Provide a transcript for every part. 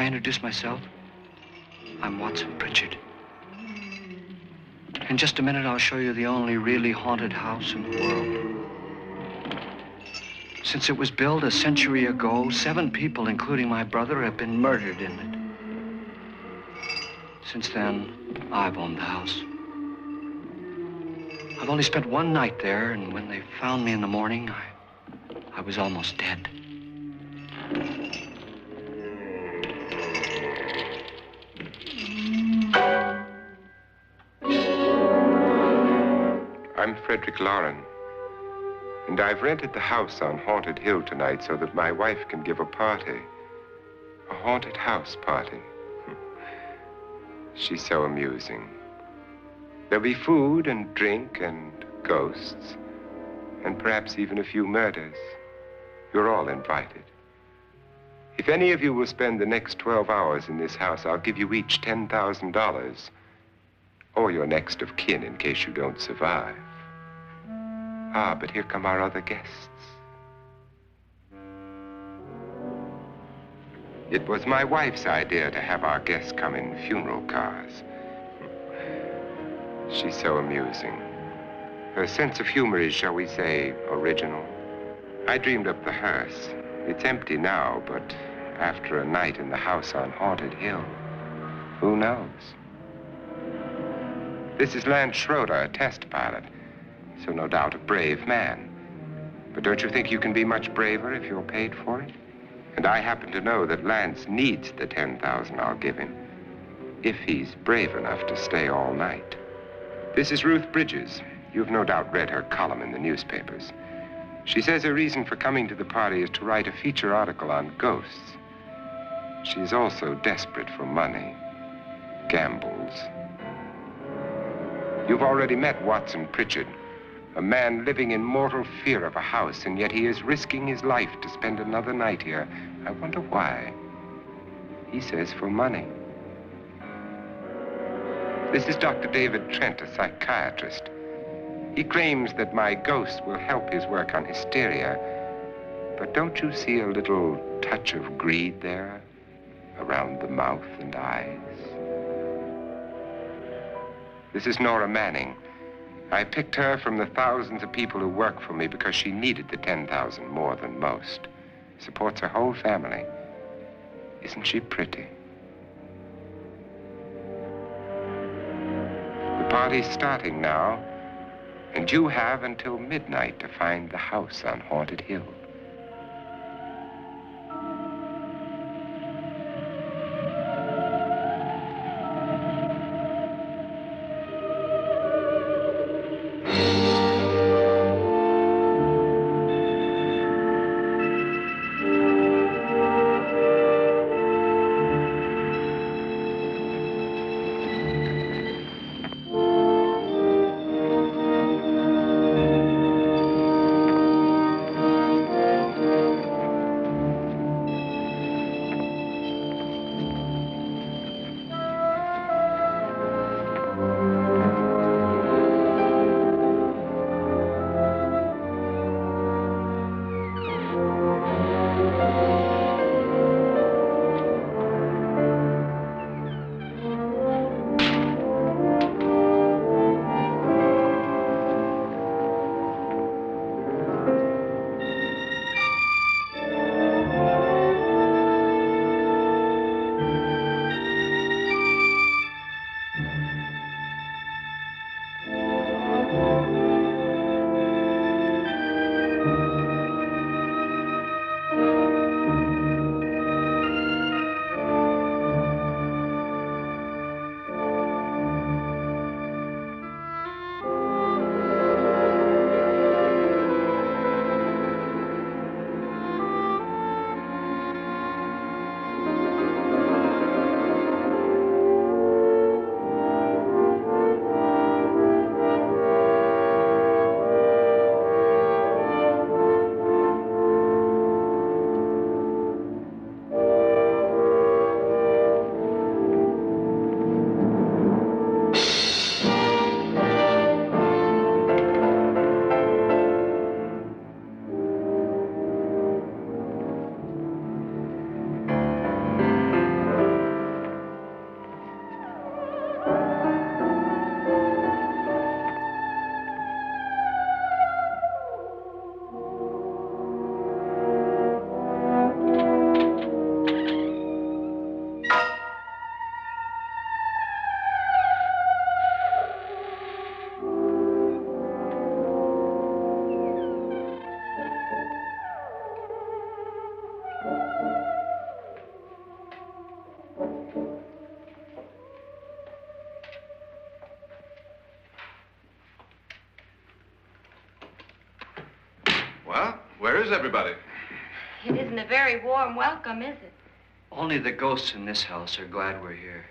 I introduce myself? I'm Watson Pritchard. In just a minute, I'll show you the only really haunted house in the world. Since it was built a century ago, 7 people, including my brother, have been murdered in it. Since then, I've owned the house. I've only spent one night there, and when they found me in the morning, I was almost dead. I'm Frederick Loren, and I've rented the house on Haunted Hill tonight so that my wife can give a party. A haunted house party. She's so amusing. There'll be food and drink and ghosts, and perhaps even a few murders. You're all invited. If any of you will spend the next 12 hours in this house, I'll give you each $10,000, or your next of kin in case you don't survive. Ah, but here come our other guests. It was my wife's idea to have our guests come in funeral cars. She's so amusing. Her sense of humor is, shall we say, original. I dreamed up the hearse. It's empty now, but after a night in the house on Haunted Hill, who knows? This is Lance Schroeder, a test pilot. So no doubt a brave man. But don't you think you can be much braver if you're paid for it? And I happen to know that Lance needs the $10,000 I'll give him, if he's brave enough to stay all night. This is Ruth Bridges. You've no doubt read her column in the newspapers. She says her reason for coming to the party is to write a feature article on ghosts. She's also desperate for money, gambles. You've already met Watson Pritchard, a man living in mortal fear of a house, and yet he is risking his life to spend another night here. I wonder why. He says for money. This is Dr. David Trent, a psychiatrist. He claims that my ghost will help his work on hysteria. But don't you see a little touch of greed there around the mouth and eyes? This is Nora Manning. I picked her from the thousands of people who work for me because she needed the $10,000 more than most. Supports her whole family. Isn't she pretty? The party's starting now, and you have until midnight to find the house on Haunted Hill. everybody? It isn't a very warm welcome, is it? Only the ghosts in this house are glad we're here.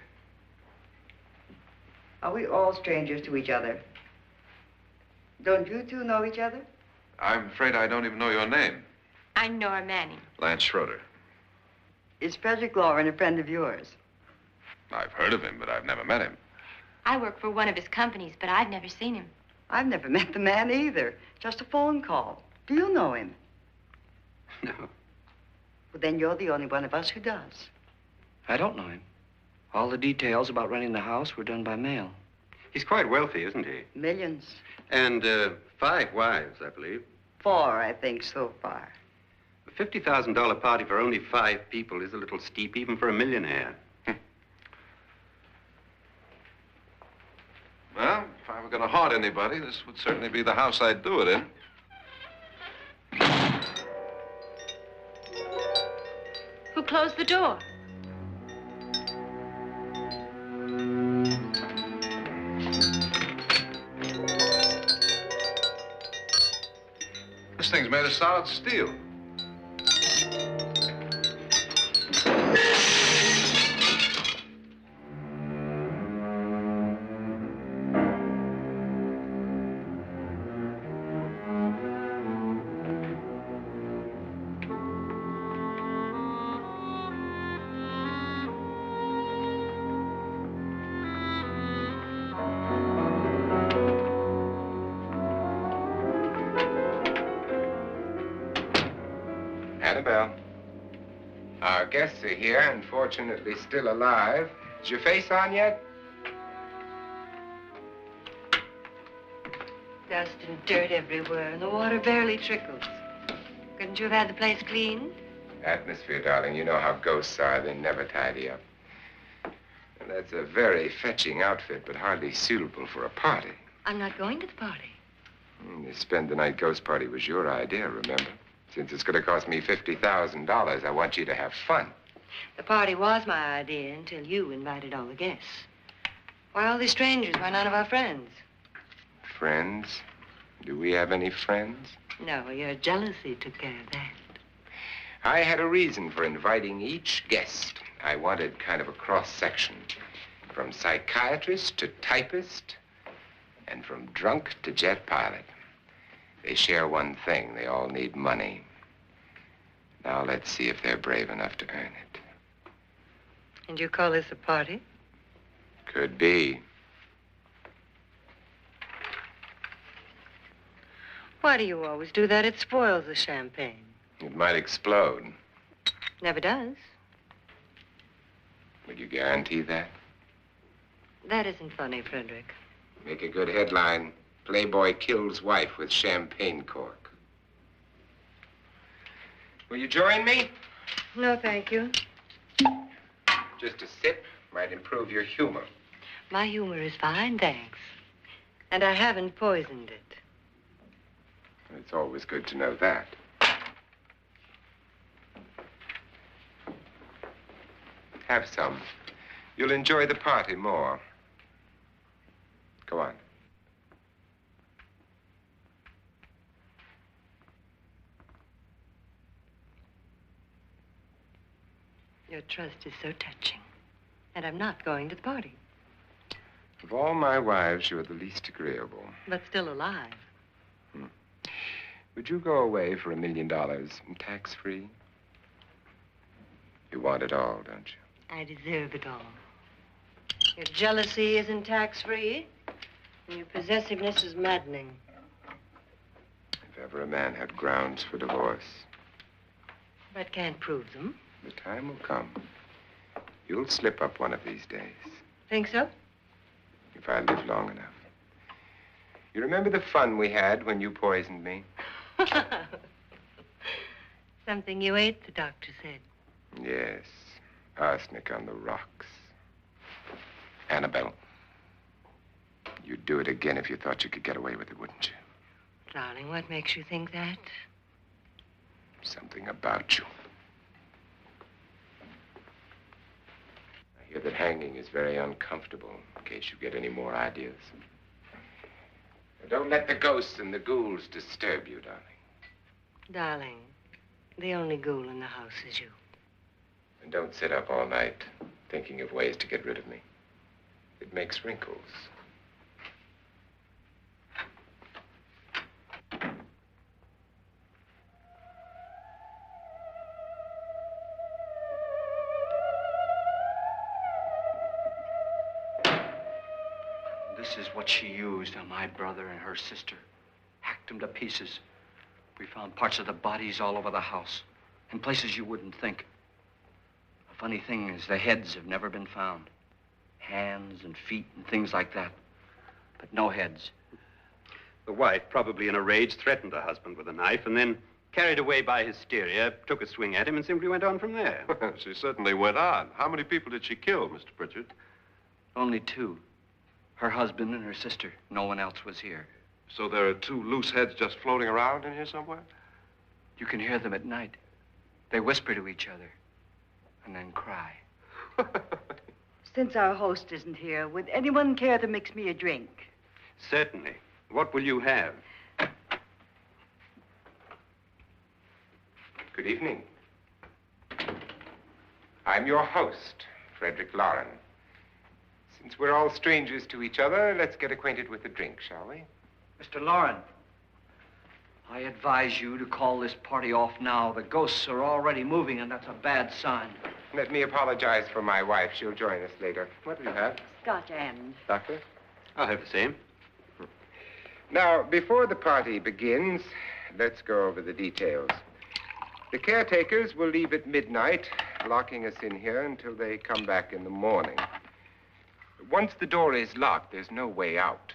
Are we all strangers to each other? Don't you two know each other? I'm afraid I don't even know your name. I'm Nora Manning. Lance Schroeder. Is Frederick Loren a friend of yours? I've heard of him, but I've never met him. I work for one of his companies, but I've never seen him. I've never met the man either. Just a phone call. Do you know him? No, Well, then you're the only one of us who does. I don't know him. All the details about renting the house were done by mail. He's quite wealthy, isn't he? Millions. And 5 wives, I believe. 4, I think, so far. A $50,000 party for only 5 people is a little steep, even for a millionaire. Well, if I were going to haunt anybody, this would certainly be the house I'd do it in. Who closed the door? This thing's made of solid steel. Annabelle, our guests are here, unfortunately still alive. Is your face on yet? Dust and dirt everywhere, and the water barely trickles. Couldn't you have had the place cleaned? Atmosphere, darling. You know how ghosts are. They never tidy up. And that's a very fetching outfit, but hardly suitable for a party. I'm not going to the party. The spend-the-night ghost party was your idea, remember? Since it's going to cost me $50,000, I want you to have fun. The party was my idea until you invited all the guests. Why all these strangers? Why none of our friends? Friends? Do we have any friends? No, your jealousy took care of that. I had a reason for inviting each guest. I wanted kind of a cross-section. From psychiatrist to typist, and from drunk to jet pilot. They share one thing. They all need money. Now let's see if they're brave enough to earn it. And you call this a party? Could be. Why do you always do that? It spoils the champagne. It might explode. Never does. Would you guarantee that? That isn't funny, Frederick. Make a good headline. Playboy kills wife with champagne cork. Will you join me? No, thank you. Just a sip might improve your humor. My humor is fine, thanks. And I haven't poisoned it. It's always good to know that. Have some. You'll enjoy the party more. Go on. Your trust is so touching. And I'm not going to the party. Of all my wives, you're the least agreeable. But still alive. Would you go away for $1 million and tax-free? You want it all, don't you? I deserve it all. Your jealousy isn't tax-free, and your possessiveness is maddening. If ever a man had grounds for divorce. But can't prove them. The time will come. You'll slip up one of these days. Think so? If I live long enough. You remember the fun we had when you poisoned me? Something you ate, the doctor said. Yes. Arsenic on the rocks. Annabelle, you'd do it again if you thought you could get away with it, wouldn't you? Darling, what makes you think that? Something about you. I hear that hanging is very uncomfortable, in case you get any more ideas. Don't let the ghosts and the ghouls disturb you, darling. Darling, The only ghoul in the house is you. And don't sit up all night thinking of ways to get rid of me. It makes wrinkles. This is what she used on my brother and her sister. Hacked them to pieces. We found parts of the bodies all over the house, in places you wouldn't think. The funny thing is the heads have never been found. Hands and feet and things like that. But no heads. The wife, probably in a rage, threatened her husband with a knife and then, carried away by hysteria, took a swing at him and simply went on from there. She certainly went on. How many people did she kill, Mr. Pritchard? Only two. Her husband and her sister. No one else was here. So there are two loose heads just floating around in here somewhere? You can hear them at night. They whisper to each other and then cry. Since our host isn't here, would anyone care to mix me a drink? Certainly. What will you have? Good evening. I'm your host, Frederick Loren. Since we're all strangers to each other, let's get acquainted with a drink, shall we? Mr. Loren, I advise you to call this party off now. The ghosts are already moving, and that's a bad sign. Let me apologize for my wife. She'll join us later. What do you have? Scotch and. Doctor? I'll have the same. Now, before the party begins, let's go over the details. The caretakers will leave at midnight, locking us in here until they come back in the morning. Once the door is locked, there's no way out.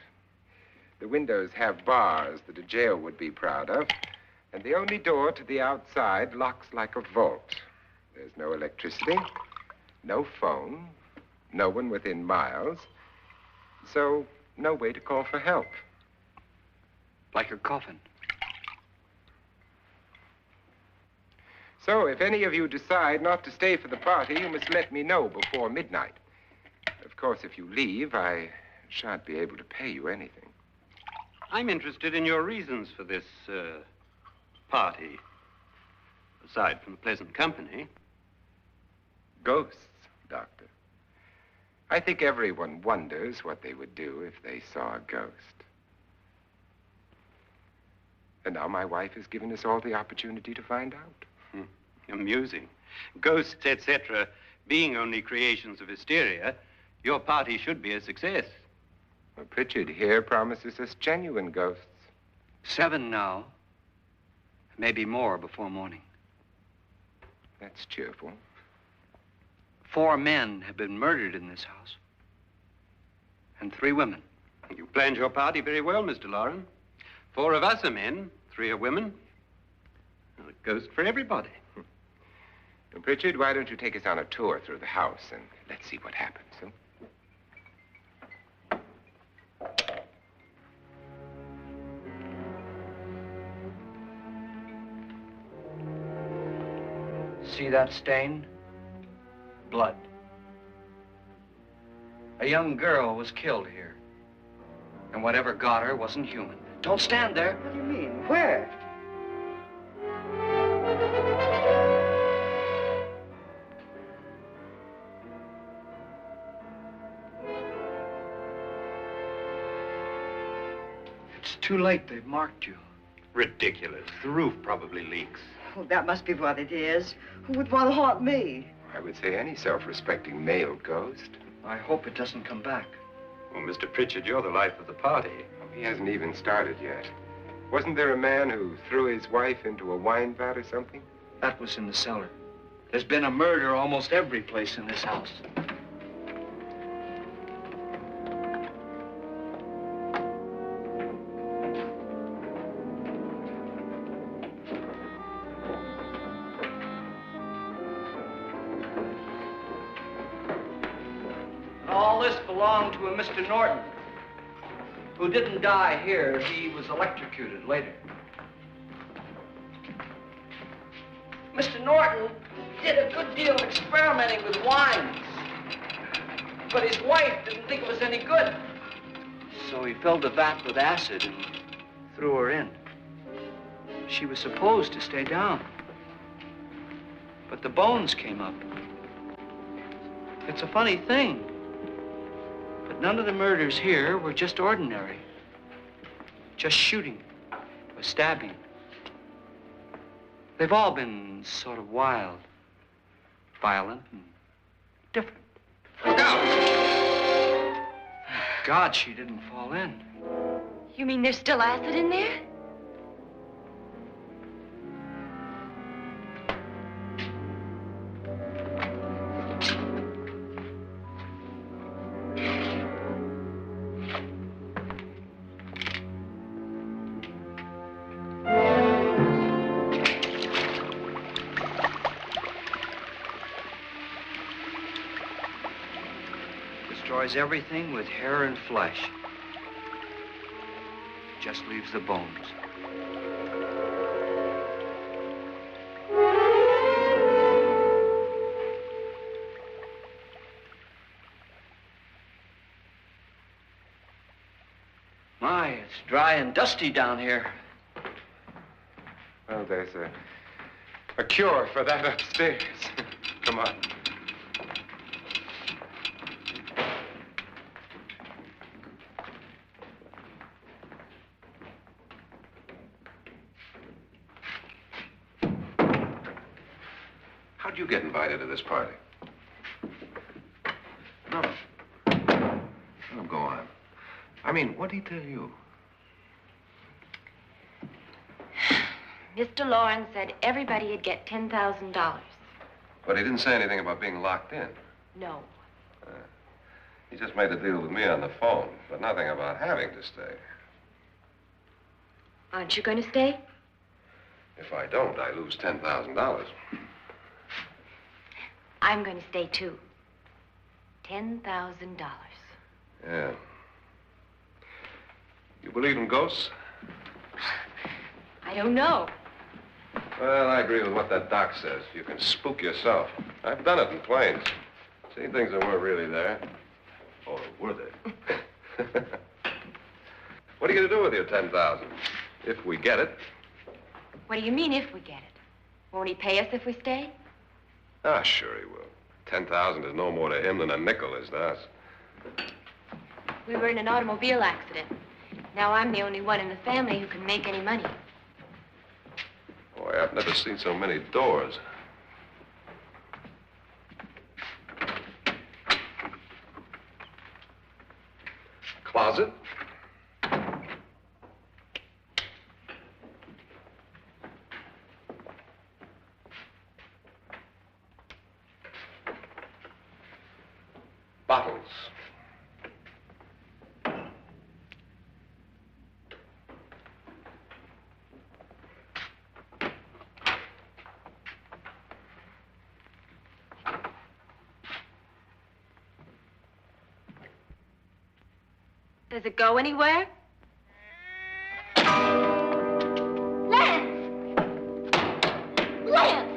The windows have bars that a jail would be proud of, and the only door to the outside locks like a vault. There's no electricity, no phone, no one within miles, so no way to call for help. Like a coffin. So if any of you decide not to stay for the party, you must let me know before midnight. Of course, if you leave, I shan't be able to pay you anything. I'm interested in your reasons for this, party. Aside from the pleasant company. Ghosts, Doctor. I think everyone wonders what they would do if they saw a ghost. And now my wife has given us all the opportunity to find out. Amusing. Ghosts, etc., being only creations of hysteria, your party should be a success. Well, Pritchard here promises us genuine ghosts. 7 now. Maybe more before morning. That's cheerful. 4 men have been murdered in this house. And 3 women. You planned your party very well, Mr. Loren. 4 of us are men, 3 are women. A ghost for everybody. And Pritchard, why don't you take us on a tour through the house and let's see what happens, huh? See that stain? Blood. A young girl was killed here. And whatever got her wasn't human. Don't stand there. What do you mean? Where? It's too late. They've marked you. Ridiculous. The roof probably leaks. Oh, that must be what it is. Who would want to haunt me? I would say any self-respecting male ghost. I hope it doesn't come back. Well, Mr. Pritchard, you're the life of the party. Oh, he hasn't even started yet. Wasn't there a man who threw his wife into a wine vat or something? That was in the cellar. There's been a murder almost every place in this house. All this belonged to a Mr. Norton, who didn't die here. He was electrocuted later. Mr. Norton did a good deal of experimenting with wines, but his wife didn't think it was any good. So he filled the vat with acid and threw her in. She was supposed to stay down. But the bones came up. It's a funny thing. But none of the murders here were just ordinary. Just shooting or stabbing. They've all been sort of wild, violent, and different. Look out! Thank God she didn't fall in. You mean there's still acid in there? Destroys everything with hair and flesh. Just leaves the bones. My, it's dry and dusty down here. Well, there's a cure for that upstairs. Come on. How'd you get invited to this party? No. Oh, go on. I mean, what'd he tell you? Mr. Loren said everybody'd get $10,000. But he didn't say anything about being locked in. No. He just made a deal with me on the phone, but nothing about having to stay. Aren't you going to stay? If I don't, I lose $10,000. I'm going to stay, too. $10,000. Yeah. You believe in ghosts? I don't know. Well, I agree with what that doc says. You can spook yourself. I've done it in planes. Seen things that weren't really there. Or were they? What are you going to do with your $10,000? If we get it. What do you mean, if we get it? Won't he pay us if we stay? Ah, sure he will. 10,000 is no more to him than a nickel is to us. We were in an automobile accident. Now I'm the only one in the family who can make any money. Boy, I've never seen so many doors. Closet. Bottles. Does it go anywhere? Lance! Lance!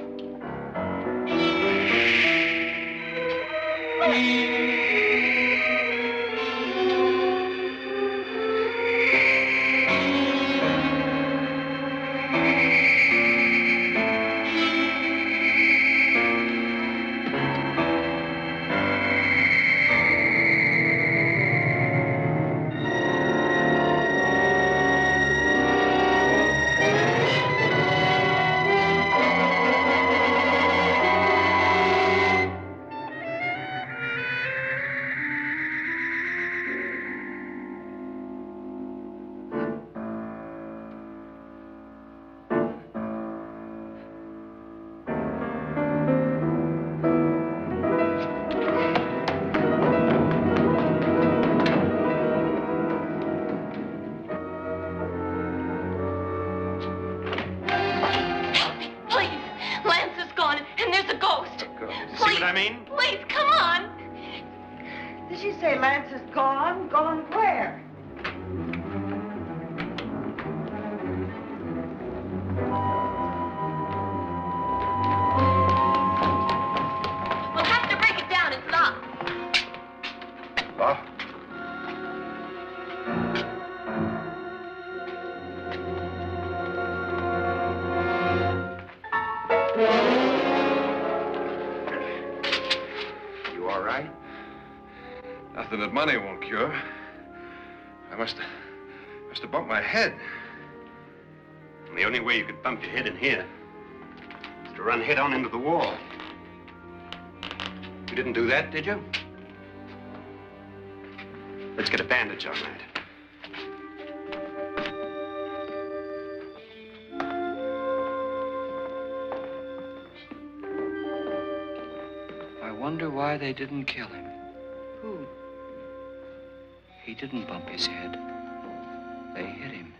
Lance is gone? Gone where? We'll have to break it down. It's locked. Locked? all right? Nothing that money won't cure. I must have bumped my head. And the only way you could bump your head in here is to run head on into the wall. You didn't do that, did you? Let's get a bandage on that. I wonder why they didn't kill him. Who? He didn't bump his head. They hit him.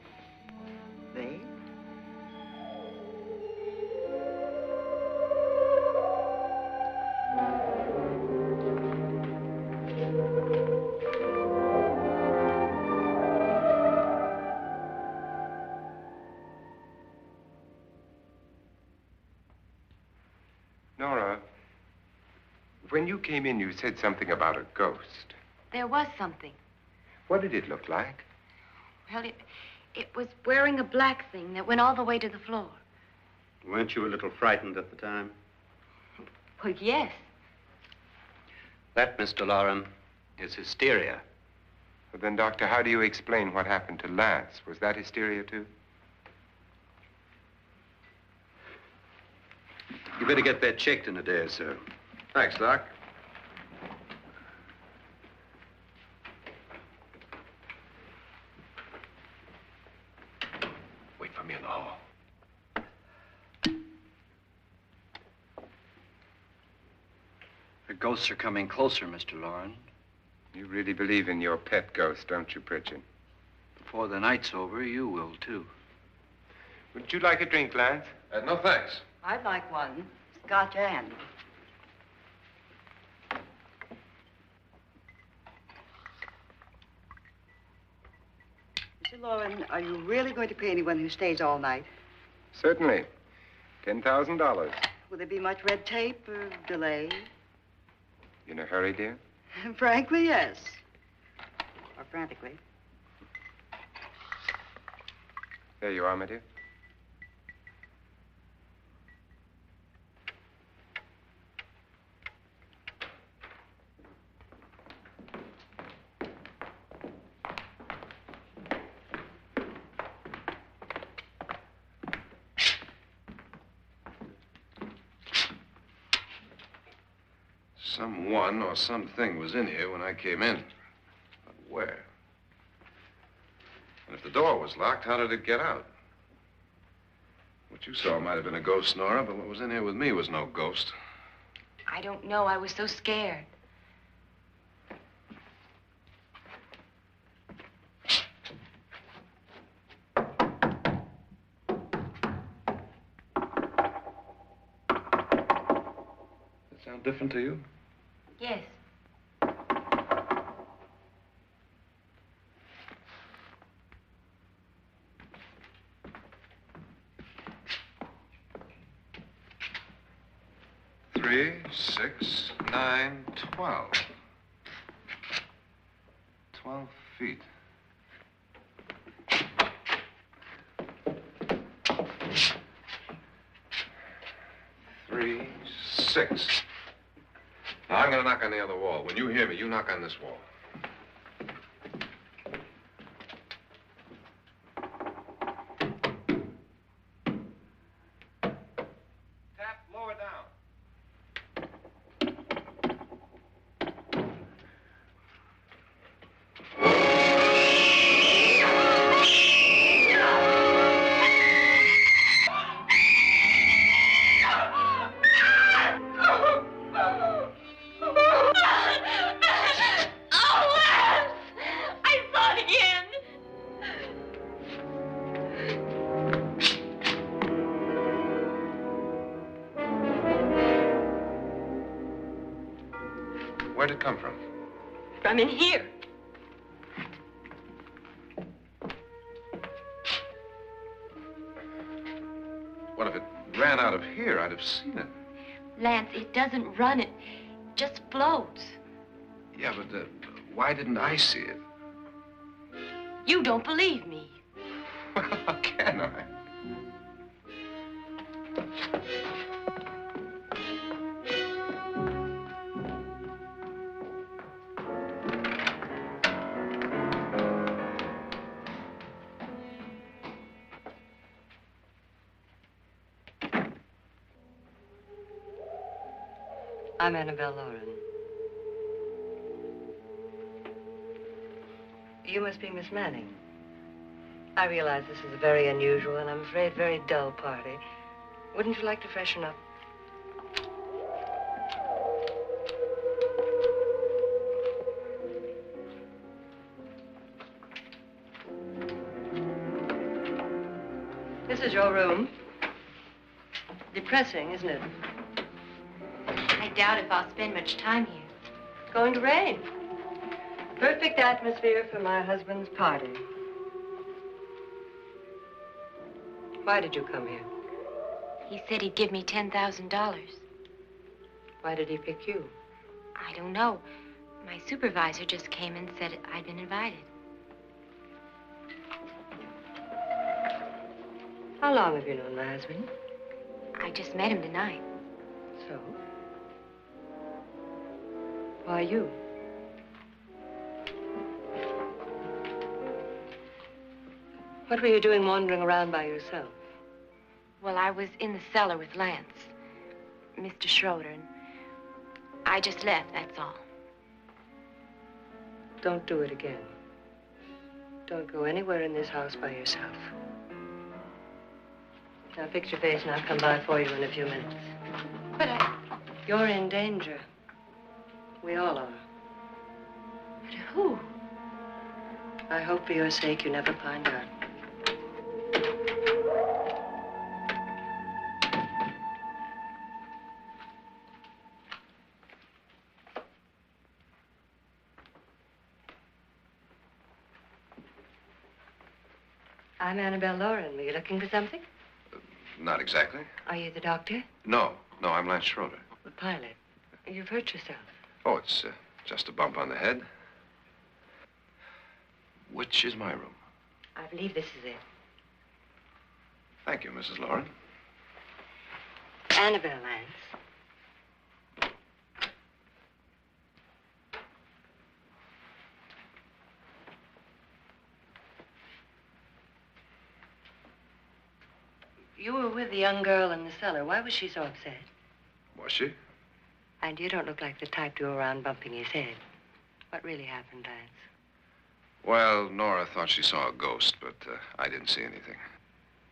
They? Nora, when you came in, you said something about a ghost. There was something. What did it look like? Well, it was wearing a black thing that went all the way to the floor. Weren't you a little frightened at the time? Well, yes. That, Mr. Loren, is hysteria. Well, then, Doctor, how do you explain what happened to Lance? Was that hysteria, too? You better get that checked in a day or so. Thanks, Doc. Wait for me in the hall. The ghosts are coming closer, Mr. Loren. You really believe in your pet ghost, don't you, Pritchard? Before the night's over, you will, too. Would you like a drink, Lance? No, thanks. I'd like one. Scotch and. Mr. Loren, are you really going to pay anyone who stays all night? Certainly. $10,000. Will there be much red tape or delay? You in a hurry, dear? Frankly, yes. Or frantically. There you are, my dear. Someone or something was in here when I came in. But where? And if the door was locked, how did it get out? What you saw might have been a ghost, Nora, but what was in here with me was no ghost. I don't know. I was so scared. Does that sound different to you? Yes. Three, 6, 9, 12. 12 feet. Three, 6. Now, I'm going to knock on the other wall. When you hear me, you knock on this wall. Tap lower down. Where'd it come from? From in here. What if it ran out of here? I'd have seen it. Lance, it doesn't run. It just floats. Yeah, but why didn't I see it? You don't believe me. Well, how can I? I'm Annabelle Loren. You must be Miss Manning. I realize this is a very unusual and I'm afraid very dull party. Wouldn't you like to freshen up? This is your room. Depressing, isn't it? I doubt if I'll spend much time here. It's going to rain. Perfect atmosphere for my husband's party. Why did you come here? He said he'd give me $10,000. Why did he pick you? I don't know. My supervisor just came and said I'd been invited. How long have you known my husband? I just met him tonight. So? Why you? What were you doing wandering around by yourself? Well, I was in the cellar with Lance, Mr. Schroeder, and I just left, that's all. Don't do it again. Don't go anywhere in this house by yourself. Now fix your face and I'll come by for you in a few minutes. But You're in danger. We all are. But who? I hope for your sake you never find out. I'm Annabelle Loren. Were you looking for something? Not exactly. Are you the doctor? No, I'm Lance Schroeder. The pilot. You've hurt yourself. Oh, it's just a bump on the head. Which is my room? I believe this is it. Thank you, Mrs. Loren. Annabelle, Lance. You were with the young girl in the cellar. Why was she so upset? Was she? And you don't look like the type to go around bumping his head. What really happened, Lance? Well, Nora thought she saw a ghost, but I didn't see anything.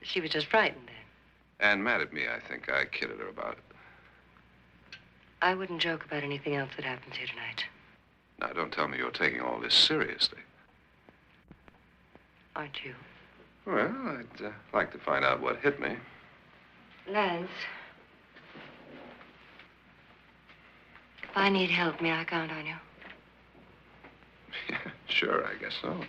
She was just frightened then. And mad at me, I think. I kidded her about it. I wouldn't joke about anything else that happens here tonight. Now, don't tell me you're taking all this seriously. Aren't you? Well, I'd like to find out what hit me. Lance. If I need help, may I count on you? Yeah, sure, I guess so.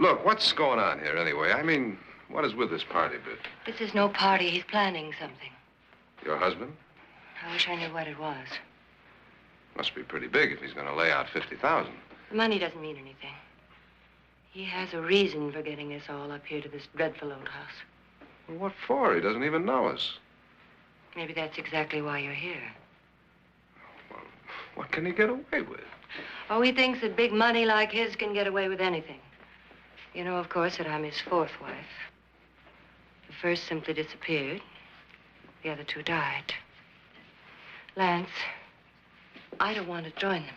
Look, what's going on here anyway? I mean, what is with this party bit? This is no party. He's planning something. Your husband? I wish I knew what it was. Must be pretty big if he's going to lay out 50,000. The money doesn't mean anything. He has a reason for getting us all up here to this dreadful old house. Well, what for? He doesn't even know us. Maybe that's exactly why you're here. Well, what can he get away with? Oh, he thinks that big money like his can get away with anything. You know, of course, that I'm his fourth wife. The first simply disappeared. The other two died. Lance, I don't want to join them.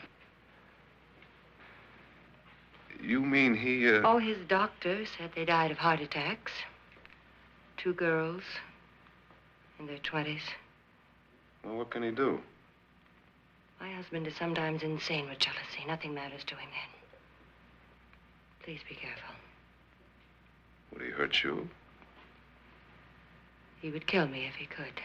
You mean he, Oh, his doctor said they died of heart attacks. 2 girls in their 20s. Well, what can he do? My husband is sometimes insane with jealousy. Nothing matters to him then. Please be careful. Would he hurt you? He would kill me if he could.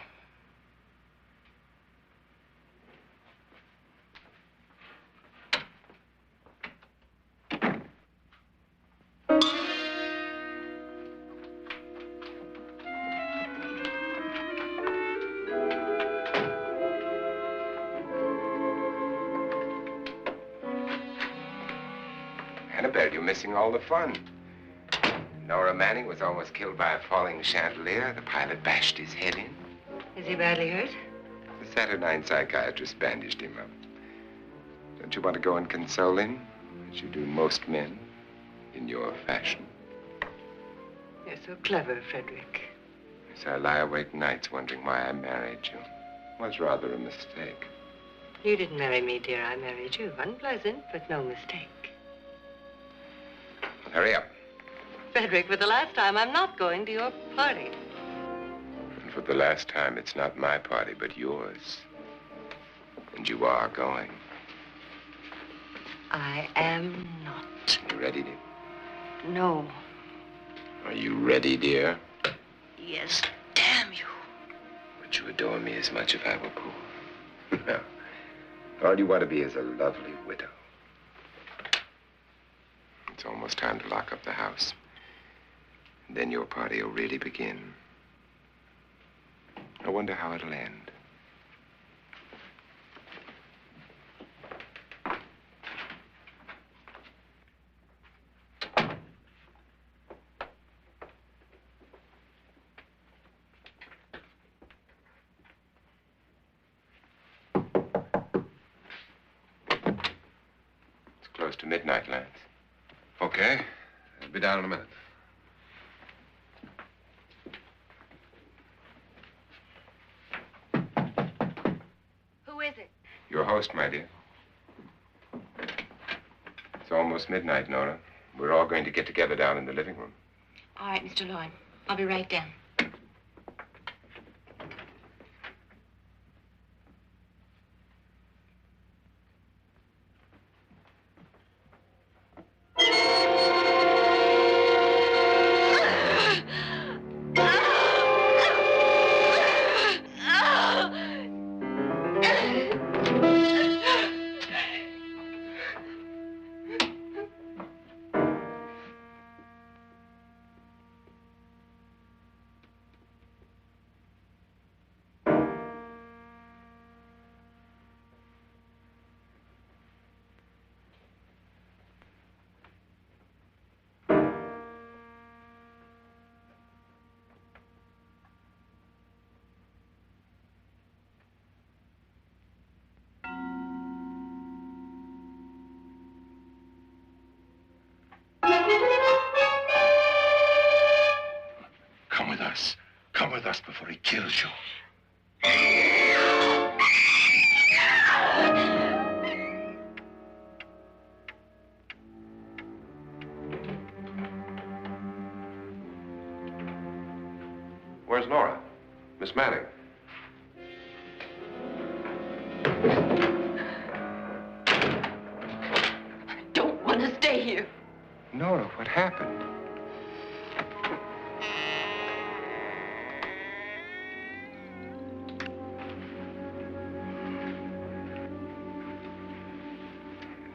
Annabelle, you're missing all the fun. Nora Manning was almost killed by a falling chandelier. The pilot bashed his head in. Is he badly hurt? The Saturnine psychiatrist bandaged him up. Don't you want to go and console him, as you do most men, in your fashion? You're so clever, Frederick. Yes, I lie awake nights wondering why I married you. Was rather a mistake. You didn't marry me, dear. I married you. Unpleasant, but no mistake. Hurry up. Frederick, for the last time, I'm not going to your party. And for the last time, it's not my party, but yours. And you are going. I am not. You ready, dear? No. Are you ready, dear? Yes, damn you. Would you adore me as much if I were poor? No. All you want to be is a lovely widow. It's almost time to lock up the house. And then your party will really begin. I wonder how it'll end. Close to midnight, Lance. Okay. I'll be down in a minute. Who is it? Your host, my dear. It's almost midnight, Nora. We're all going to get together down in the living room. All right, Mr. Loren. I'll be right down. Come with us before he kills you. Where's Nora? Miss Manning. I don't want to stay here. Nora, what happened?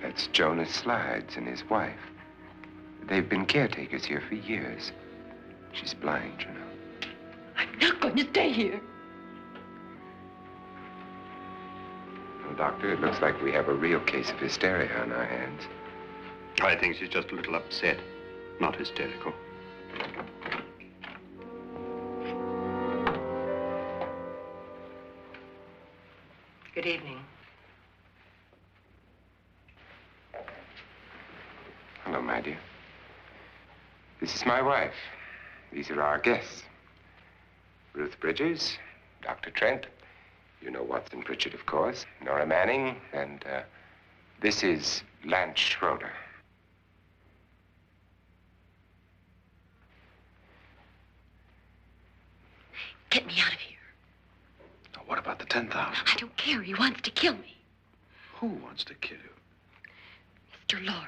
That's Jonas Slydes and his wife. They've been caretakers here for years. She's blind, you know. I'm not going to stay here. Well, Doctor, it looks like we have a real case of hysteria on our hands. I think she's just a little upset, not hysterical. Good evening. Hello, my dear. This is my wife. These are our guests. Ruth Bridges, Dr. Trent. You know Watson Pritchard, of course. Nora Manning, and this is Lance Schroeder. Get me out of here. Now, what about the 10,000? I don't care. He wants to kill me. Who wants to kill you? Mr. Loren.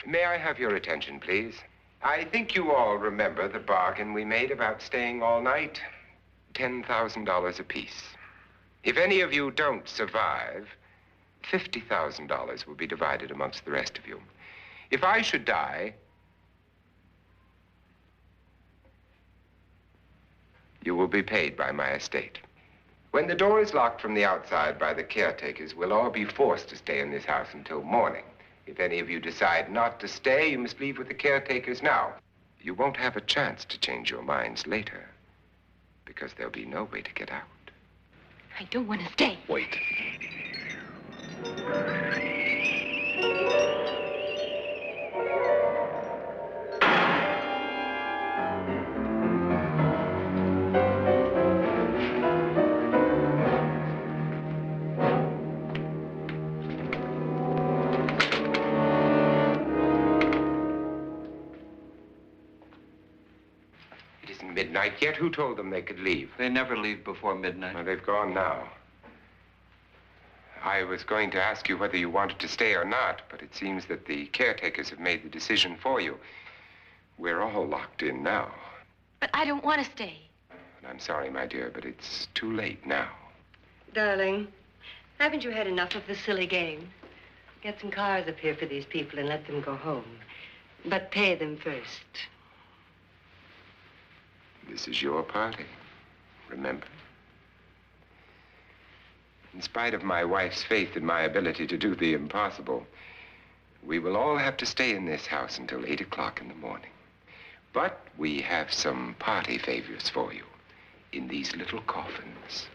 May I have your attention, please? I think you all remember the bargain we made about staying all night. $10,000 apiece. If any of you don't survive, $50,000 will be divided amongst the rest of you. If I should die, you will be paid by my estate. When the door is locked from the outside by the caretakers, we'll all be forced to stay in this house until morning. If any of you decide not to stay, you must leave with the caretakers now. You won't have a chance to change your minds later, because there'll be no way to get out. I don't want to stay. Wait. midnight yet. Who told them they could leave? They never leave before midnight. Well, they've gone now. I was going to ask you whether you wanted to stay or not, but it seems that the caretakers have made the decision for you. We're all locked in now. But I don't want to stay. And I'm sorry, my dear, but it's too late now. Darling, haven't you had enough of the silly game? Get some cars up here for these people and let them go home. But pay them first. This is your party, remember? In spite of my wife's faith in my ability to do the impossible, we will all have to stay in this house until 8 o'clock in the morning. But we have some party favors for you in these little coffins.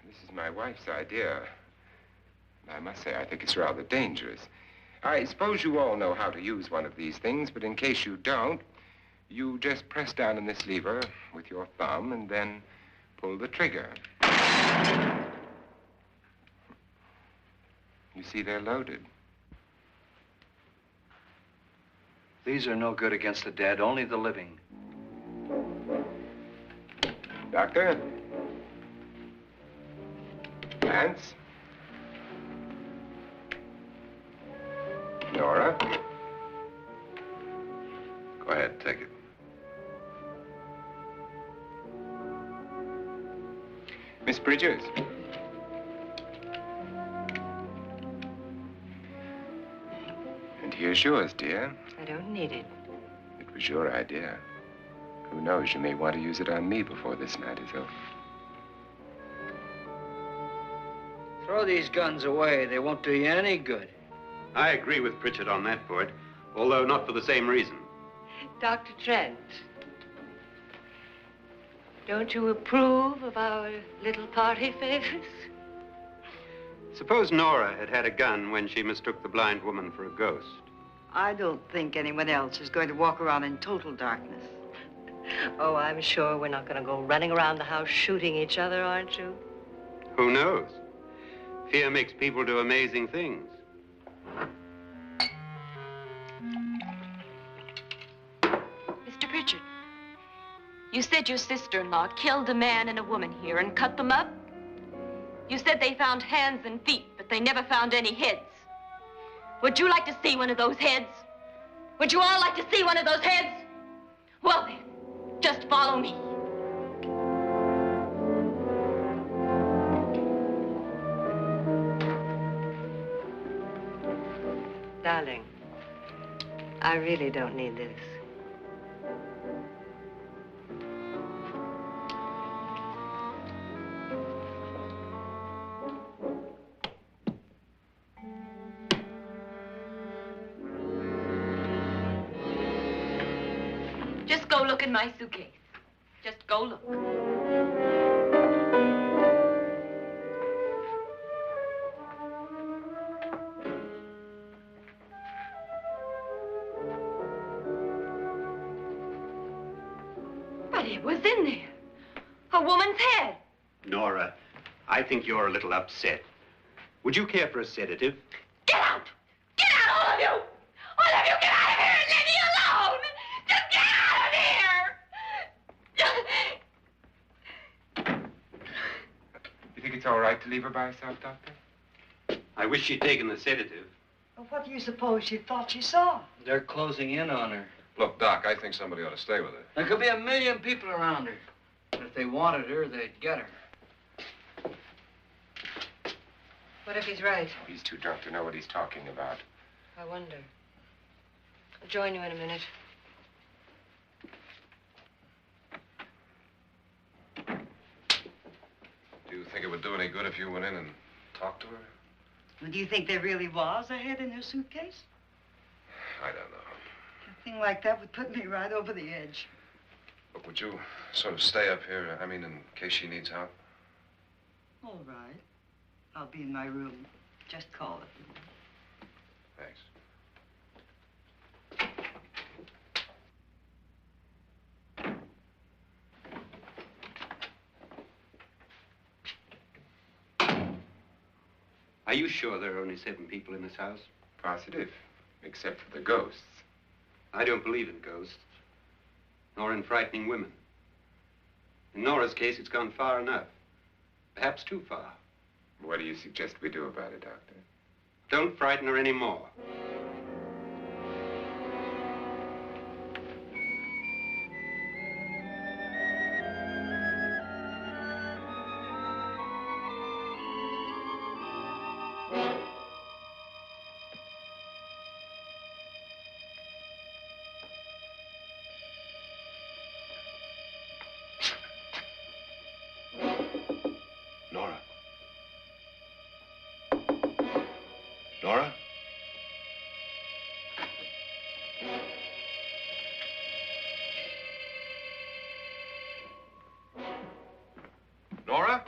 This is my wife's idea. I must say, I think it's rather dangerous. I suppose you all know how to use one of these things, but in case you don't, you just press down on this lever with your thumb and then pull the trigger. You see, they're loaded. These are no good against the dead, only the living. Doctor? Lance? Nora? Go ahead, take it. Miss Bridges? And here's yours, dear. I don't need it. It was your idea. Who knows, you may want to use it on me before this night is over. Throw these guns away. They won't do you any good. I agree with Pritchard on that point, although not for the same reason. Dr. Trent, don't you approve of our little party favors? Suppose Nora had had a gun when she mistook the blind woman for a ghost. I don't think anyone else is going to walk around in total darkness. Oh, I'm sure we're not going to go running around the house shooting each other, aren't you? Who knows? Fear makes people do amazing things. Mr. Pritchard, you said your sister-in-law killed a man and a woman here and cut them up? You said they found hands and feet, but they never found any heads. Would you like to see one of those heads? Would you all like to see one of those heads? Well then, just follow me. Darling, I really don't need this. Just go look in my suitcase. Just go look. But it was in there. A woman's head. Nora, I think you're a little upset. Would you care for a sedative? Get out! Get out, all of you! All of you, get out of here and leave me alone! Just get out of here! You think it's all right to leave her by herself, Doctor? I wish she'd taken the sedative. Well, what do you suppose she thought she saw? They're closing in on her. Look, Doc, I think somebody ought to stay with her. There could be 1 million people around her. And if they wanted her, they'd get her. What if he's right? He's too drunk to know what he's talking about. I wonder. I'll join you in a minute. Do you think it would do any good if you went in and talked to her? Well, do you think there really was a head in her suitcase? I don't know. A thing like that would put me right over the edge. Look, would you sort of stay up here, I mean, in case she needs help? All right. I'll be in my room. Just call it. Thanks. Are you sure there are only 7 people in this house? Positive, except for the ghosts. I don't believe in ghosts, nor in frightening women. In Nora's case, it's gone far enough. Perhaps too far. What do you suggest we do about it, Doctor? Don't frighten her anymore. Nora? Nora? Nora?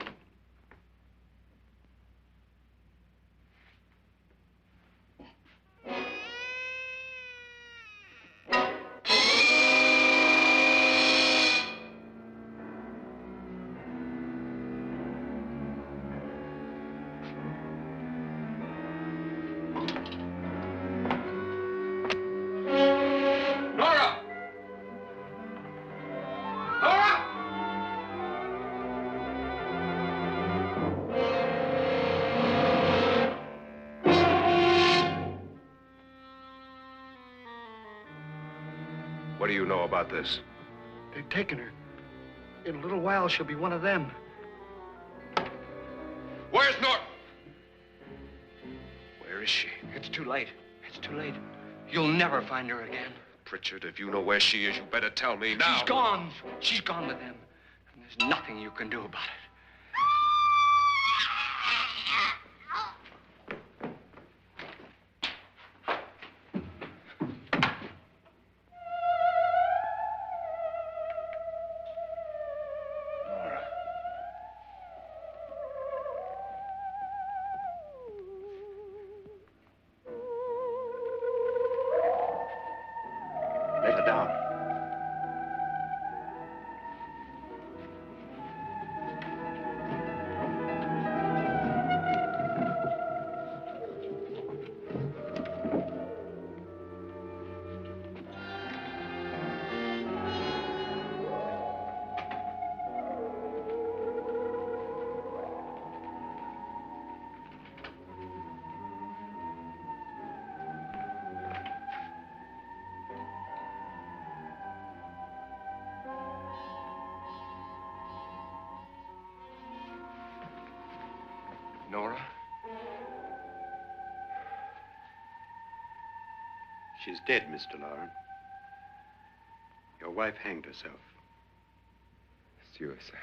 What do you know about this? They've taken her. In a little while, she'll be one of them. Where's Nora? Where is she? It's too late. It's too late. You'll never find her again. Pritchard, if you know where she is, you better tell me now. She's gone. She's gone with them. And there's nothing you can do about it. Let her down. Nora? She's dead, Mr. Loren. Your wife hanged herself. Suicide.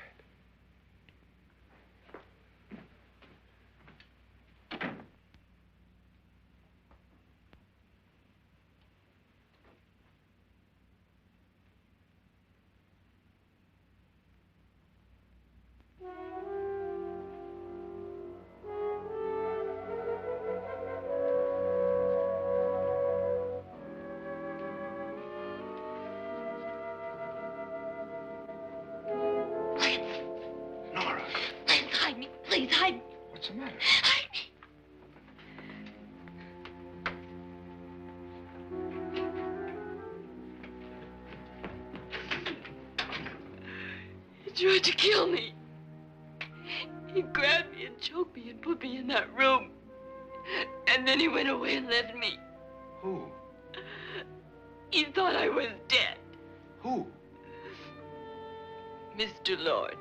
Please, hide me. What's the matter? Hide me. He tried to kill me. He grabbed me and choked me and put me in that room. And then he went away and left me. Who? He thought I was dead. Who? Mr. Lord.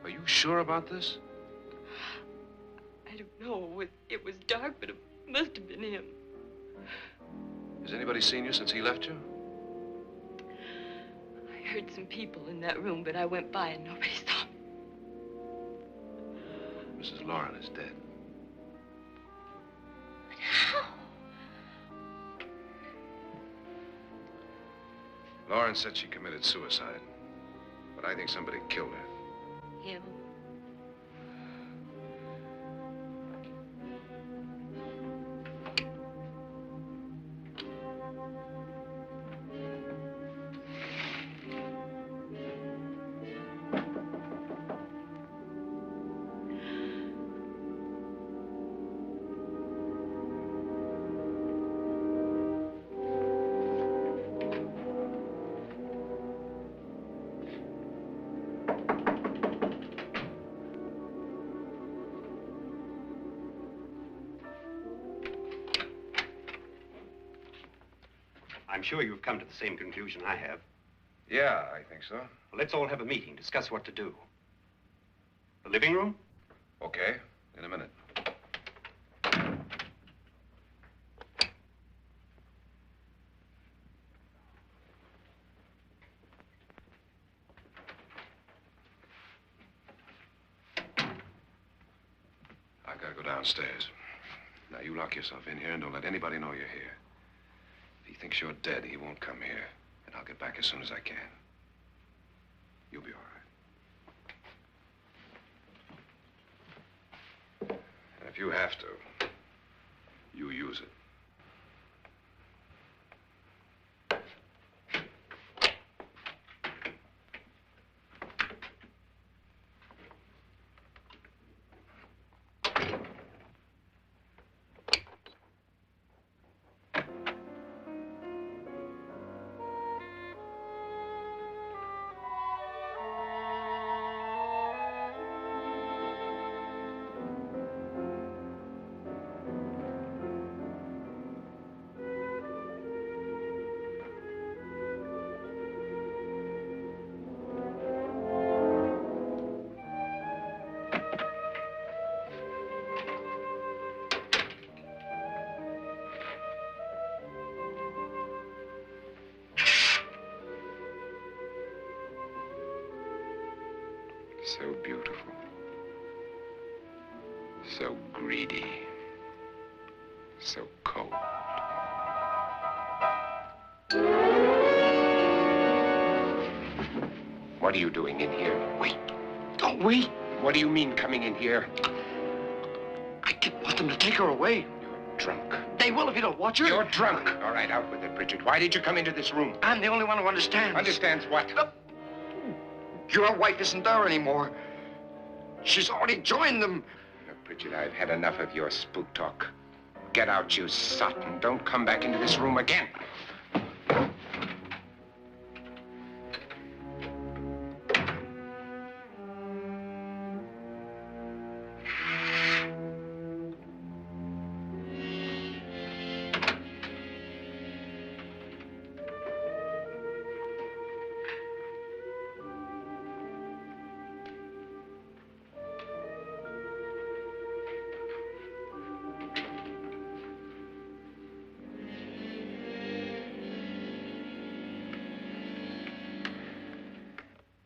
Are you sure about this? I don't know. It was dark, but it must have been him. Has anybody seen you since he left you? I heard some people in that room, but I went by and nobody saw me. Mrs. Loren is dead. But how? Loren said she committed suicide, but I think somebody killed her. Him? I'm sure you've come to the same conclusion I have. Yeah, I think so. Well, let's all have a meeting, discuss what to do. The living room? Okay, in a minute. I've got to go downstairs. Now, you lock yourself in here and don't let anybody know you're here. If he thinks you're dead, he won't come here. And I'll get back as soon as I can. You'll be all right. And if you have to, you use it. So beautiful. So greedy. So cold. What are you doing in here? Wait. Don't wait. What do you mean coming in here? I didn't want them to take her away. You're drunk. They will if you don't watch her. You're drunk. All right, out with it, Pritchard. Why did you come into this room? I'm the only one who understands. Understands what? Your wife isn't there anymore. She's already joined them. Pritchard, I've had enough of your spook talk. Get out, you sot, and don't come back into this room again.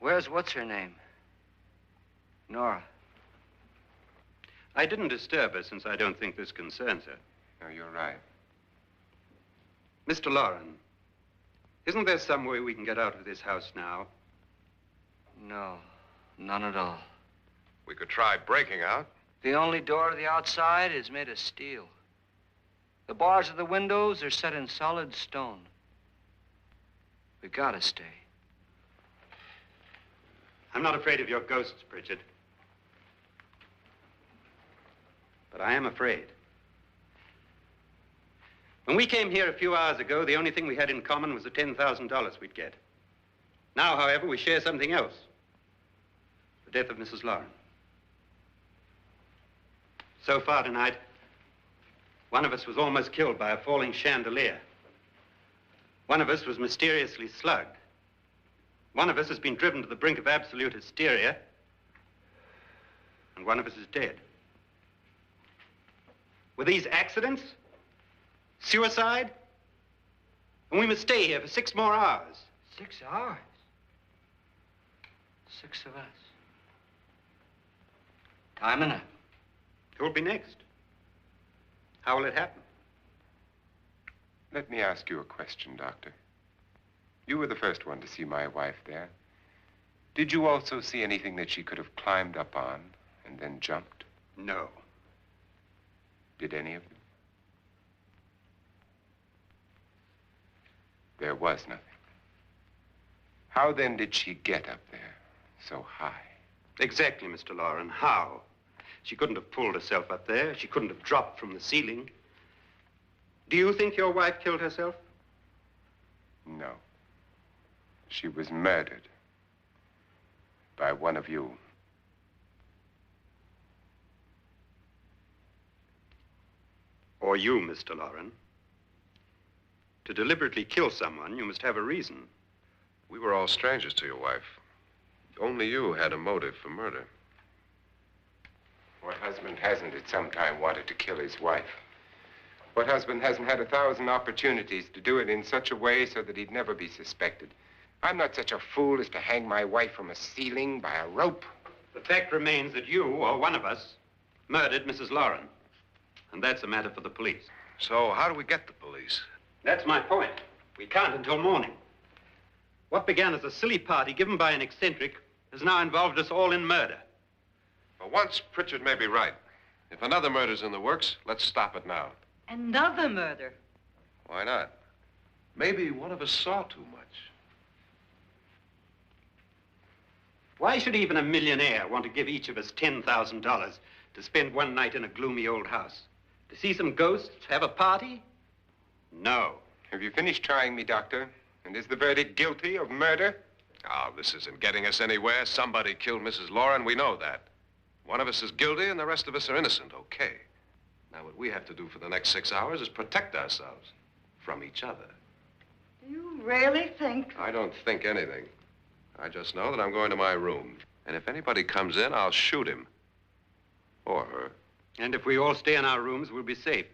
Where's what's-her-name? Nora. I didn't disturb her since I don't think this concerns her. No, you're right. Mr. Loren, isn't there some way we can get out of this house now? No, none at all. We could try breaking out. The only door to the outside is made of steel. The bars of the windows are set in solid stone. We gotta stay. I'm not afraid of your ghosts, Pritchard. But I am afraid. When we came here a few hours ago, the only thing we had in common was the $10,000 we'd get. Now, however, we share something else. The death of Mrs. Loren. So far tonight, one of us was almost killed by a falling chandelier. One of us was mysteriously slugged. One of us has been driven to the brink of absolute hysteria, and one of us is dead. Were these accidents? Suicide? And we must stay here for 6 more hours. 6 hours? 6 of us. Time enough. Who'll be next? How will it happen? Let me ask you a question, Doctor. You were the first one to see my wife there. Did you also see anything that she could have climbed up on and then jumped? No. Did any of you? There was nothing. How then did she get up there so high? Exactly, Mr. Loren. How? She couldn't have pulled herself up there. She couldn't have dropped from the ceiling. Do you think your wife killed herself? No. She was murdered by one of you. Or you, Mr. Loren. To deliberately kill someone, you must have a reason. We were all strangers to your wife. Only you had a motive for murder. What husband hasn't at some time wanted to kill his wife? What husband hasn't had 1,000 opportunities to do it in such a way so that he'd never be suspected? I'm not such a fool as to hang my wife from a ceiling by a rope. The fact remains that you, or one of us, murdered Mrs. Loren. And that's a matter for the police. So how do we get the police? That's my point. We can't until morning. What began as a silly party given by an eccentric has now involved us all in murder. For once, Pritchard may be right. If another murder's in the works, let's stop it now. Another murder? Why not? Maybe one of us saw too much. Why should even a millionaire want to give each of us $10,000 to spend one night in a gloomy old house? To see some ghosts, have a party? No. Have you finished trying me, Doctor? And is the verdict guilty of murder? Oh, this isn't getting us anywhere. Somebody killed Mrs. Loren. We know that. One of us is guilty and the rest of us are innocent, okay. Now, what we have to do for the next 6 hours is protect ourselves from each other. Do you really think? I don't think anything. I just know that I'm going to my room. And if anybody comes in, I'll shoot him. Or her. And if we all stay in our rooms, we'll be safe.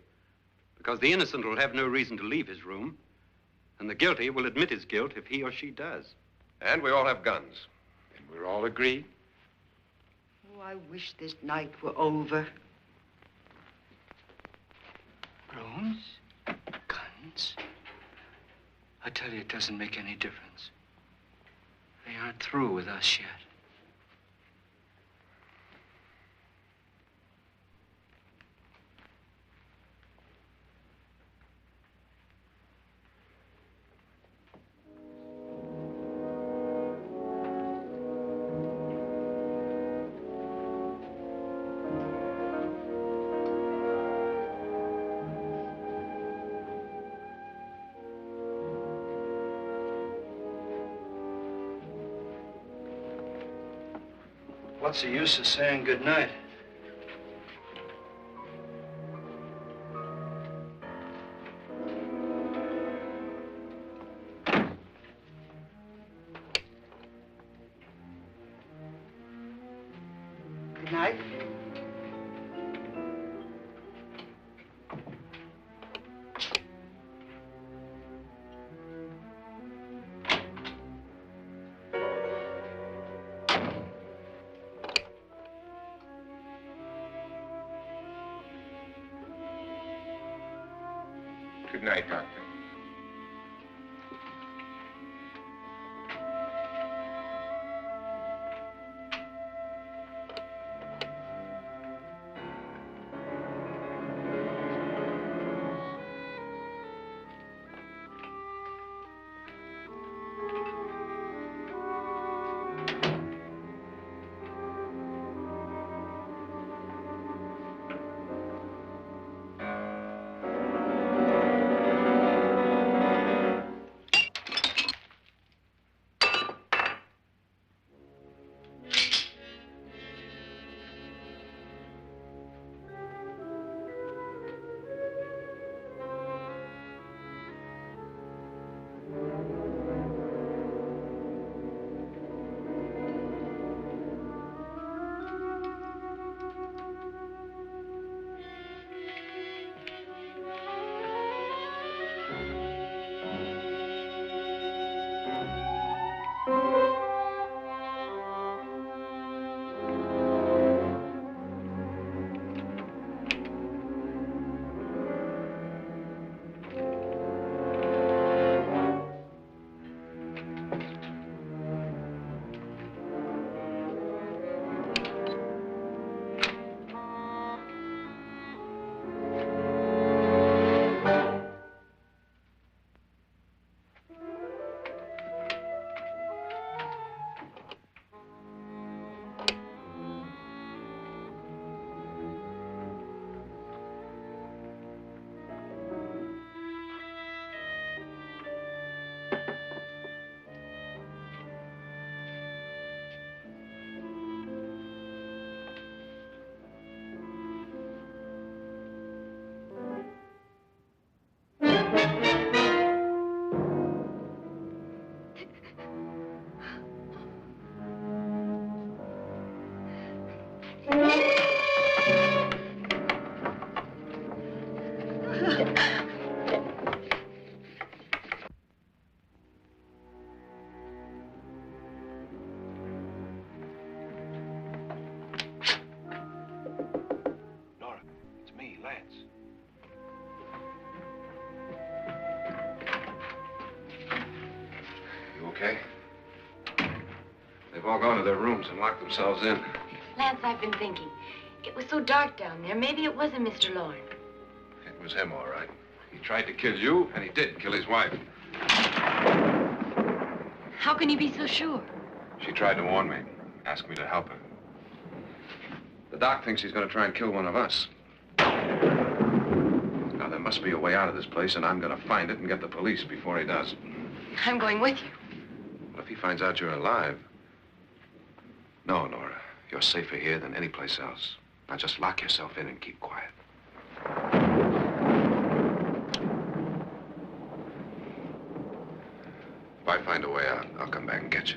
Because the innocent will have no reason to leave his room. And the guilty will admit his guilt if he or she does. And we all have guns. And we're all agreed? Oh, I wish this night were over. Rooms? Guns? I tell you, it doesn't make any difference. They aren't through with us yet. What's the use of saying goodnight? Good night. Good night, Doctor. all gone to their rooms and locked themselves in. Lance, I've been thinking. It was so dark down there. Maybe it wasn't Mr. Loren. It was him, all right. He tried to kill you, and he did kill his wife. How can you be so sure? She tried to warn me, asked me to help her. The doc thinks he's going to try and kill one of us. Now, there must be a way out of this place, and I'm going to find it and get the police before he does. I'm going with you. Well, if he finds out you're alive... No, Nora. You're safer here than any place else. Now, just lock yourself in and keep quiet. If I find a way out, I'll come back and get you.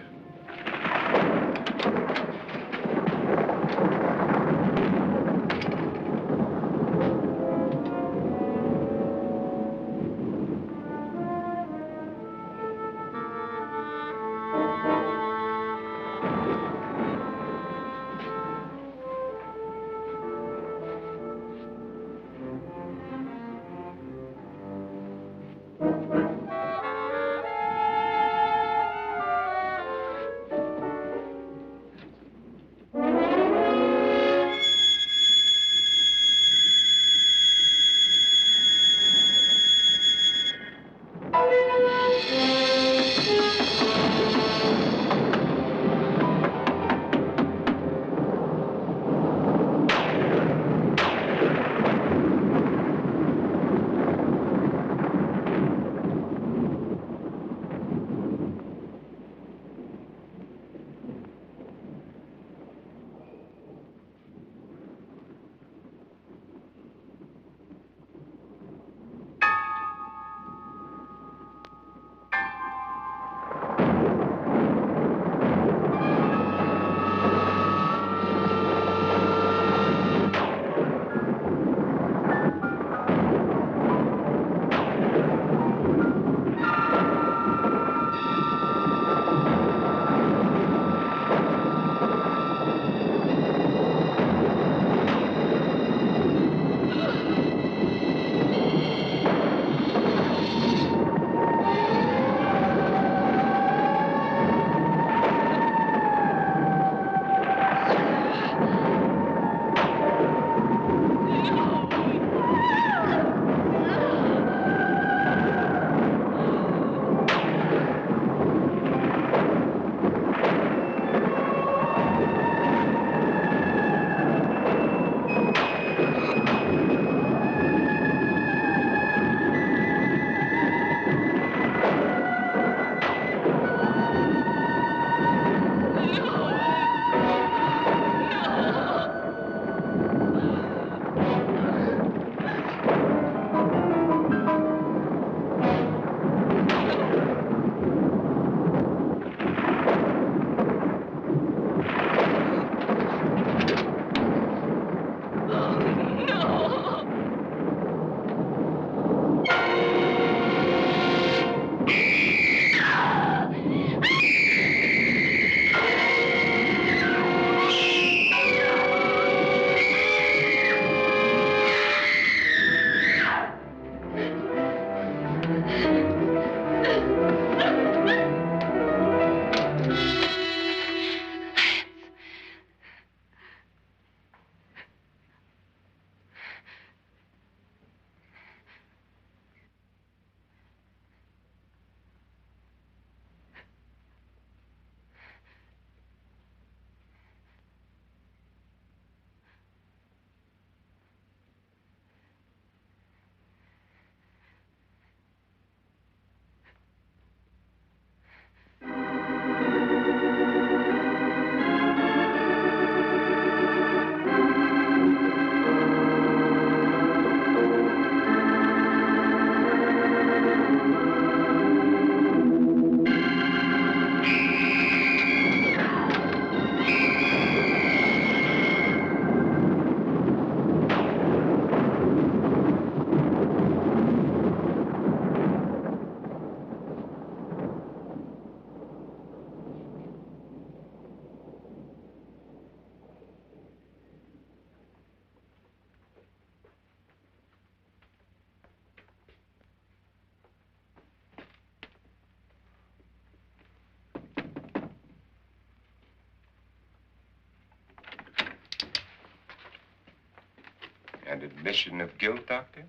An admission of guilt, Doctor?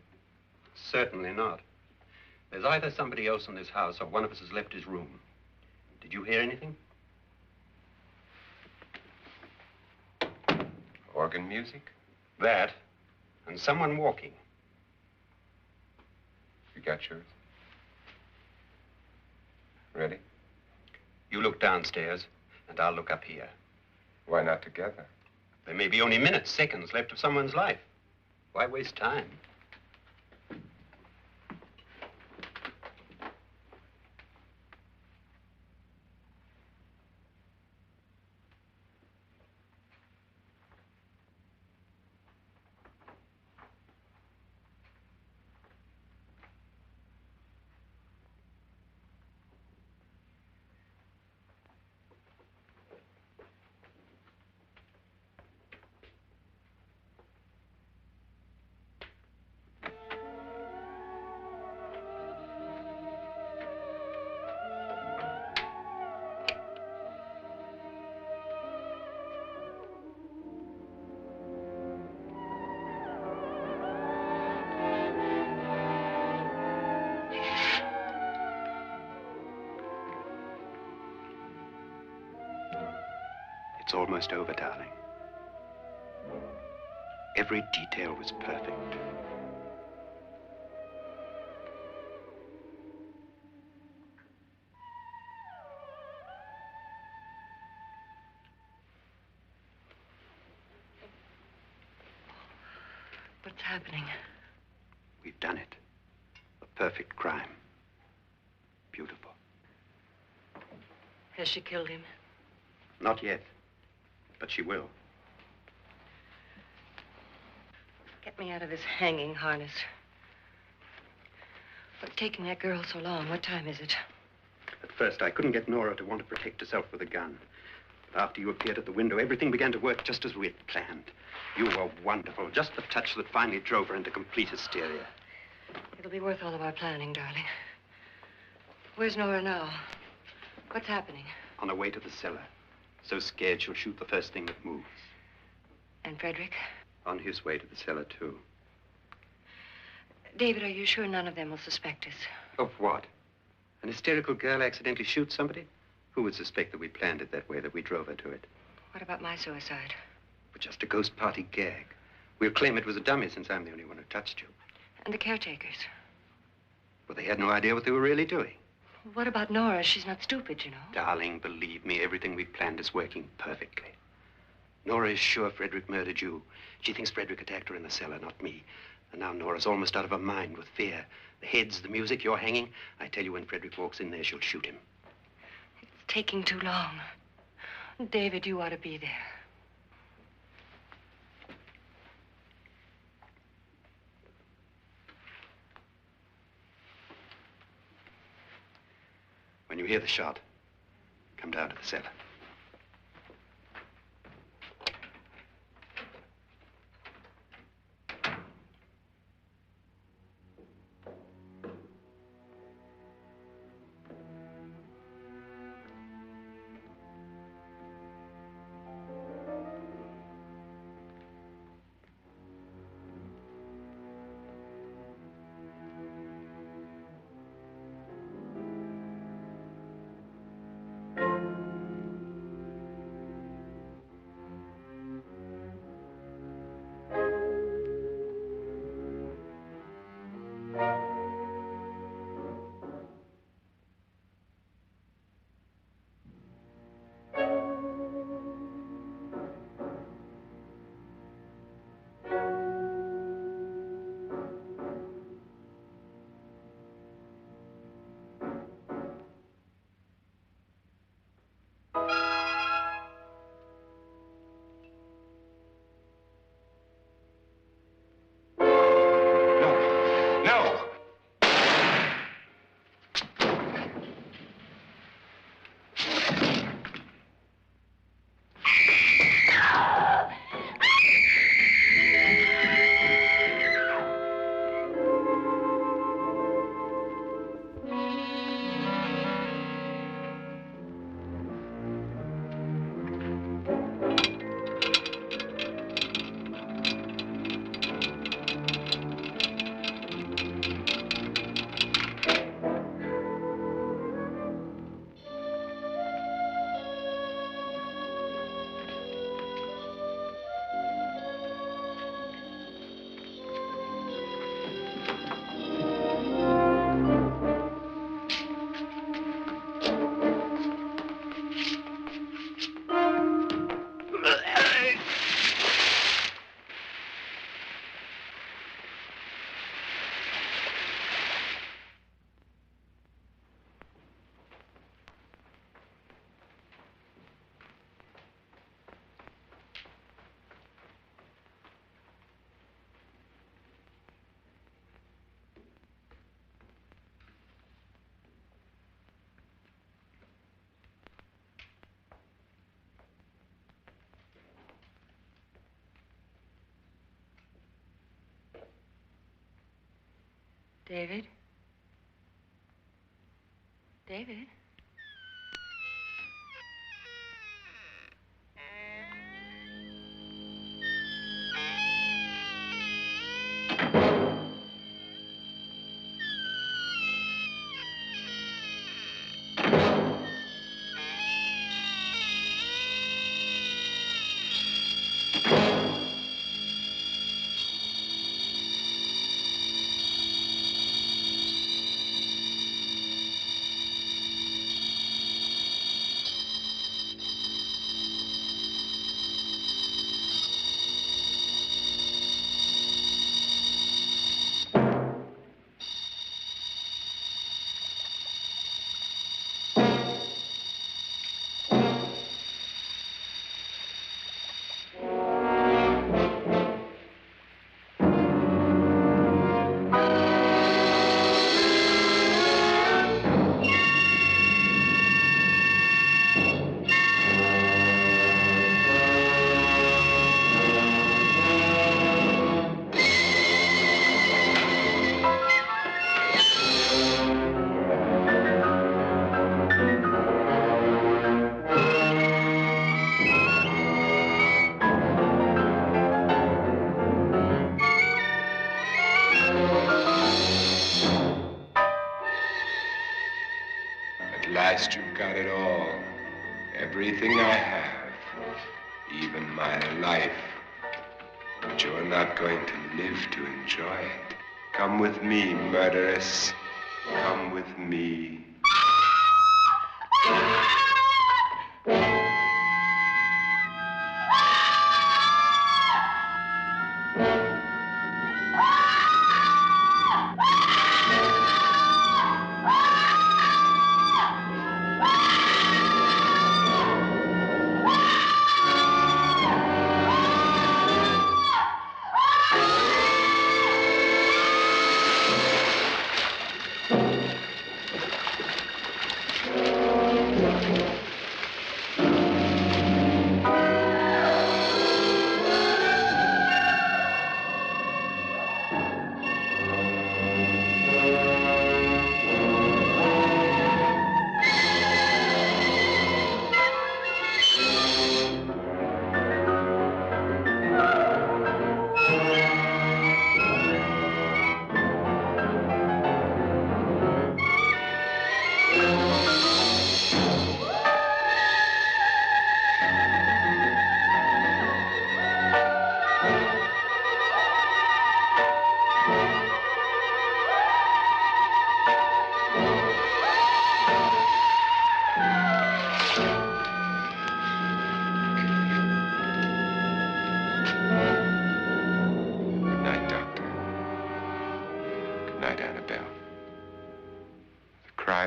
Certainly not. There's either somebody else in this house or one of us has left his room. Did you hear anything? Organ music? That, and someone walking. You got yours? Ready? You look downstairs, and I'll look up here. Why not together? There may be only minutes, seconds left of someone's life. Why waste time? It's almost over, darling. Every detail was perfect. What's happening? We've done it. A perfect crime. Beautiful. Has she killed him? Not yet, but she will. Get me out of this hanging harness. What's taking that girl so long? What time is it? At first, I couldn't get Nora to want to protect herself with a gun. But after you appeared at the window, everything began to work just as we had planned. You were wonderful. Just the touch that finally drove her into complete hysteria. It'll be worth all of our planning, darling. Where's Nora now? What's happening? On her way to the cellar. So scared she'll shoot the first thing that moves. And Frederick? On his way to the cellar, too. David, are you sure none of them will suspect us? Of what? An hysterical girl accidentally shoots somebody? Who would suspect that we planned it that way, that we drove her to it? What about my suicide? But just a ghost party gag. We'll claim it was a dummy since I'm the only one who touched you. And the caretakers? Well, they had no idea what they were really doing. What about Nora? She's not stupid, you know. Darling, believe me, everything we planned is working perfectly. Nora is sure Frederick murdered you. She thinks Frederick attacked her in the cellar, not me. And now Nora's almost out of her mind with fear. The heads, the music, you're hanging. I tell you, when Frederick walks in there, she'll shoot him. It's taking too long. David, you ought to be there. When you hear the shot, come down to the cellar. David? David? At last you've got it all. Everything I have. Even my life. But you're not going to live to enjoy it. Come with me, murderess. Come with me.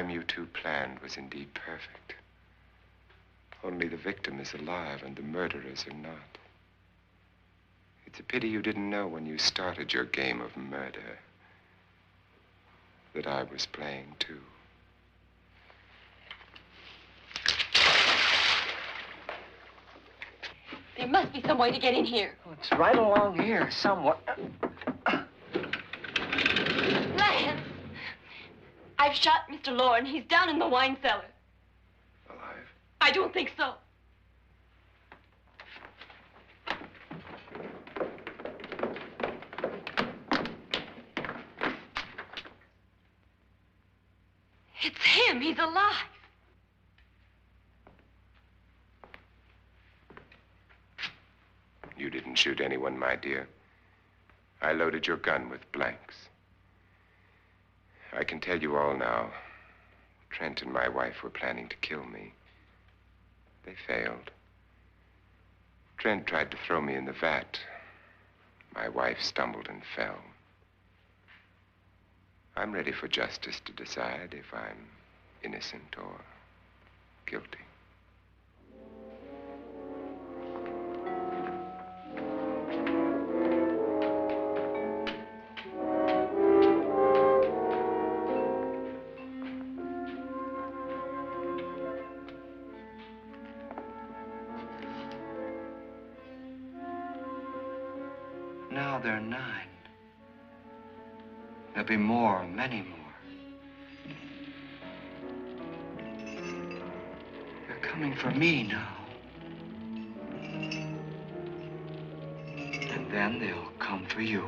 You two planned was indeed perfect. Only the victim is alive and the murderers are not. It's a pity you didn't know when you started your game of murder that I was playing too. There must be some way to get in here. Oh, it's right along here, somewhere. Lance! I've shot Mr. Loren. He's down in the wine cellar. Alive? I don't think so. It's him. He's alive. You didn't shoot anyone, my dear. I loaded your gun with blanks. I can tell you all now. Trent and my wife were planning to kill me. They failed. Trent tried to throw me in the vat. My wife stumbled and fell. I'm ready for justice to decide if I'm innocent or guilty. Now they're 9. There'll be more, many more. They're coming for me now. And then they'll come for you.